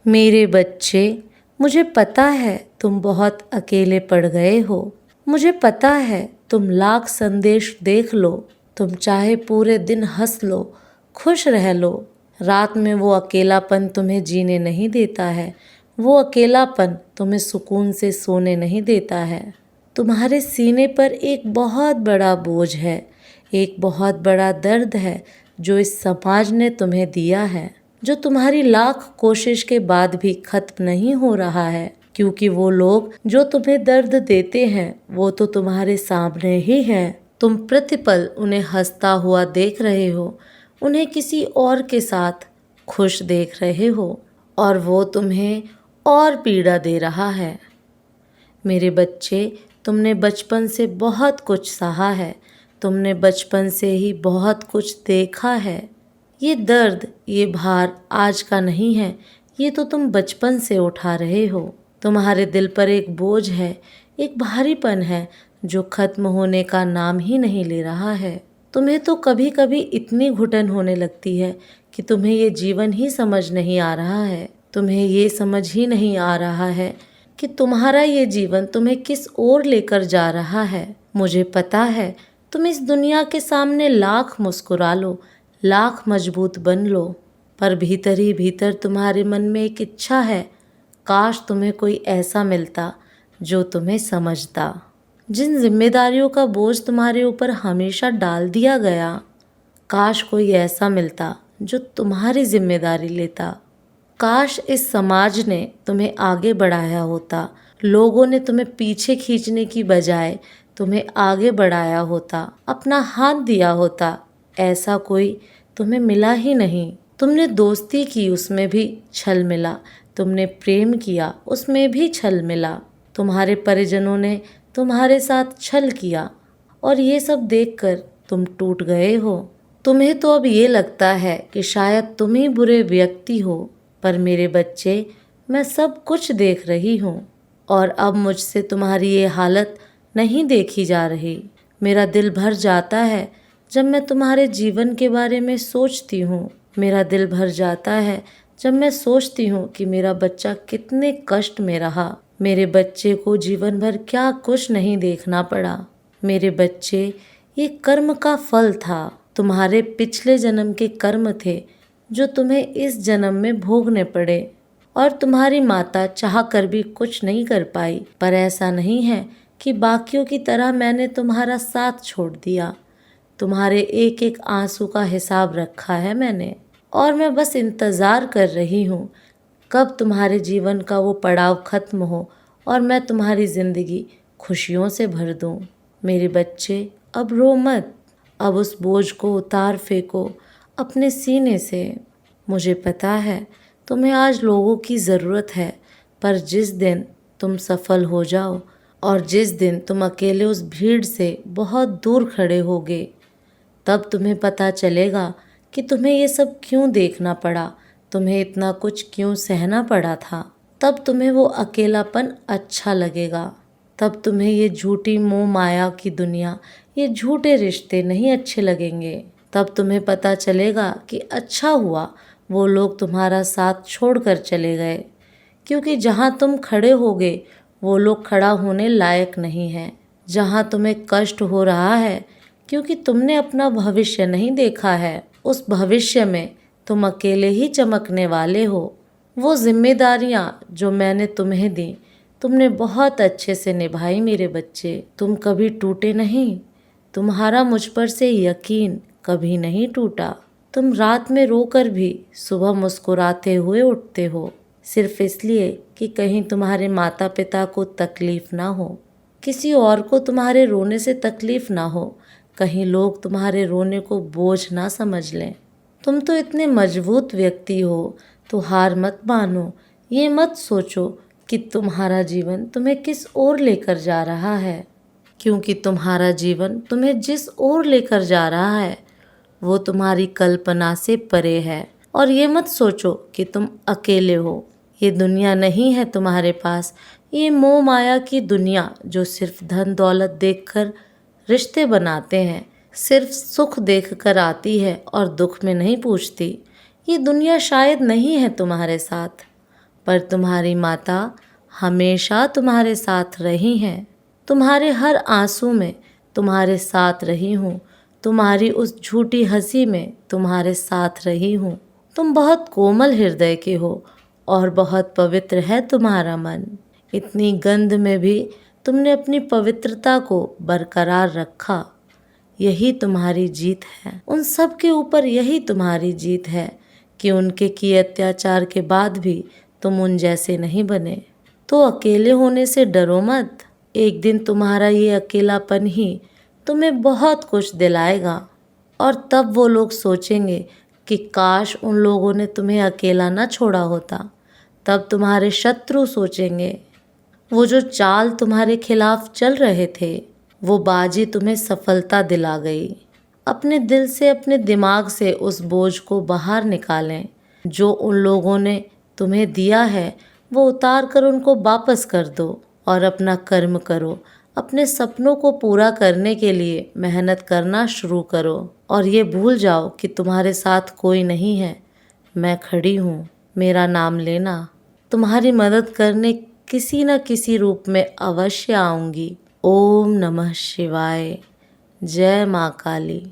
मेरे बच्चे, मुझे पता है तुम बहुत अकेले पड़ गए हो। मुझे पता है तुम लाख संदेश देख लो, तुम चाहे पूरे दिन हंस लो, खुश रह लो, रात में वो अकेलापन तुम्हें जीने नहीं देता है। वो अकेलापन तुम्हें सुकून से सोने नहीं देता है। तुम्हारे सीने पर एक बहुत बड़ा बोझ है, एक बहुत बड़ा दर्द है जो इस समाज ने तुम्हें दिया है, जो तुम्हारी लाख कोशिश के बाद भी खत्म नहीं हो रहा है। क्योंकि वो लोग जो तुम्हें दर्द देते हैं वो तो तुम्हारे सामने ही हैं। तुम प्रतिपल उन्हें हंसता हुआ देख रहे हो, उन्हें किसी और के साथ खुश देख रहे हो, और वो तुम्हें और पीड़ा दे रहा है। मेरे बच्चे, तुमने बचपन से बहुत कुछ सहा है, तुमने बचपन से ही बहुत कुछ देखा है। ये दर्द, ये भार आज का नहीं है, ये तो तुम बचपन से उठा रहे हो। तुम्हारे दिल पर एक बोझ है, एक भारीपन है जो खत्म होने का नाम ही नहीं ले रहा है। तुम्हें तो कभी कभी इतनी घुटन होने लगती है कि तुम्हें ये जीवन ही समझ नहीं आ रहा है। तुम्हें ये समझ ही नहीं आ रहा है कि तुम्हारा ये जीवन तुम्हें किस ओर लेकर जा रहा है। मुझे पता है तुम इस दुनिया के सामने लाख मुस्कुरा लो, लाख मजबूत बन लो, पर भीतर ही भीतर तुम्हारे मन में एक इच्छा है, काश तुम्हें कोई ऐसा मिलता जो तुम्हें समझता। जिन जिम्मेदारियों का बोझ तुम्हारे ऊपर हमेशा डाल दिया गया, काश कोई ऐसा मिलता जो तुम्हारी जिम्मेदारी लेता। काश इस समाज ने तुम्हें आगे बढ़ाया होता, लोगों ने तुम्हें पीछे खींचने की बजाय तुम्हें आगे बढ़ाया होता, अपना हाथ दिया होता। ऐसा कोई तुम्हें मिला ही नहीं। तुमने दोस्ती की, उसमें भी छल मिला, तुमने प्रेम किया, उसमें भी छल मिला, तुम्हारे परिजनों ने तुम्हारे साथ छल किया, और ये सब देखकर तुम टूट गए हो। तुम्हें तो अब ये लगता है कि शायद तुम ही बुरे व्यक्ति हो, पर मेरे बच्चे, मैं सब कुछ देख रही हूँ, और अब मुझसे तुम्हारी ये हालत नहीं देखी जा रही। मेरा दिल भर जाता है जब मैं तुम्हारे जीवन के बारे में सोचती हूँ। मेरा दिल भर जाता है जब मैं सोचती हूँ कि मेरा बच्चा कितने कष्ट में रहा। मेरे बच्चे को जीवन भर क्या कुछ नहीं देखना पड़ा। मेरे बच्चे, ये कर्म का फल था, तुम्हारे पिछले जन्म के कर्म थे जो तुम्हें इस जन्म में भोगने पड़े। और तुम्हारी माता चाह कर भी कुछ नहीं कर पाई, पर ऐसा नहीं है कि बाकियों की तरह मैंने तुम्हारा साथ छोड़ दिया। तुम्हारे एक एक आंसू का हिसाब रखा है मैंने, और मैं बस इंतज़ार कर रही हूँ कब तुम्हारे जीवन का वो पड़ाव खत्म हो और मैं तुम्हारी ज़िंदगी खुशियों से भर दूँ। मेरे बच्चे, अब रो मत, अब उस बोझ को उतार फेंको अपने सीने से। मुझे पता है तुम्हें आज लोगों की ज़रूरत है, पर जिस दिन तुम सफल हो जाओ और जिस दिन तुम अकेले उस भीड़ से बहुत दूर खड़े होगे, तब तुम्हें पता चलेगा कि तुम्हें ये सब क्यों देखना पड़ा, तुम्हें इतना कुछ क्यों सहना पड़ा था। तब तुम्हें वो अकेलापन अच्छा लगेगा। तब तुम्हें ये झूठी मोह माया की दुनिया, ये झूठे रिश्ते नहीं अच्छे लगेंगे। तब तुम्हें पता चलेगा कि अच्छा हुआ वो लोग तुम्हारा साथ छोड़कर चले गए, क्योंकि जहाँ तुम खड़े होगे वो लोग खड़ा होने लायक नहीं है। जहाँ तुम्हें कष्ट हो रहा है क्योंकि तुमने अपना भविष्य नहीं देखा है, उस भविष्य में तुम अकेले ही चमकने वाले हो। वो जिम्मेदारियाँ जो मैंने तुम्हें दी, तुमने बहुत अच्छे से निभाई मेरे बच्चे। तुम कभी टूटे नहीं, तुम्हारा मुझ पर से यकीन कभी नहीं टूटा। तुम रात में रोकर भी सुबह मुस्कुराते हुए उठते हो, सिर्फ इसलिए कि कहीं तुम्हारे माता पिता को तकलीफ ना हो, किसी और को तुम्हारे रोने से तकलीफ ना हो, कहीं लोग तुम्हारे रोने को बोझ ना समझ लें। तुम तो इतने मजबूत व्यक्ति हो, तो हार मत मानो। ये मत सोचो कि तुम्हारा जीवन तुम्हें किस ओर लेकर जा रहा है, क्योंकि तुम्हारा जीवन तुम्हें जिस ओर लेकर जा रहा है वो तुम्हारी कल्पना से परे है। और ये मत सोचो कि तुम अकेले हो। ये दुनिया नहीं है तुम्हारे पास, ये मोह माया की दुनिया जो सिर्फ धन दौलत देखकर रिश्ते बनाते हैं, सिर्फ सुख देखकर आती है और दुख में नहीं पूछती। ये दुनिया शायद नहीं है तुम्हारे साथ, पर तुम्हारी माता हमेशा तुम्हारे साथ रही हैं। तुम्हारे हर आंसू में तुम्हारे साथ रही हूँ, तुम्हारी उस झूठी हंसी में तुम्हारे साथ रही हूँ। तुम बहुत कोमल हृदय के हो और बहुत पवित्र है तुम्हारा मन। इतनी गंध में भी तुमने अपनी पवित्रता को बरकरार रखा। यही तुम्हारी जीत है, उन सब के ऊपर यही तुम्हारी जीत है कि उनके किए अत्याचार के बाद भी तुम उन जैसे नहीं बने। तो अकेले होने से डरो मत, एक दिन तुम्हारा ये अकेलापन ही तुम्हें बहुत कुछ दिलाएगा। और तब वो लोग सोचेंगे कि काश उन लोगों ने तुम्हें अकेला ना छोड़ा होता। तब तुम्हारे शत्रु सोचेंगे, वो जो चाल तुम्हारे खिलाफ चल रहे थे, वो बाजी तुम्हें सफलता दिला गई। अपने दिल से, अपने दिमाग से उस बोझ को बाहर निकालें। जो उन लोगों ने तुम्हें दिया है वो उतार कर उनको वापस कर दो और अपना कर्म करो। अपने सपनों को पूरा करने के लिए मेहनत करना शुरू करो और ये भूल जाओ कि तुम्हारे साथ कोई नहीं है। मैं खड़ी हूँ, मेरा नाम लेना। तुम्हारी मदद करने किसी न किसी रूप में अवश्य आऊँगी। ओम नमः शिवाय। जय माँ काली।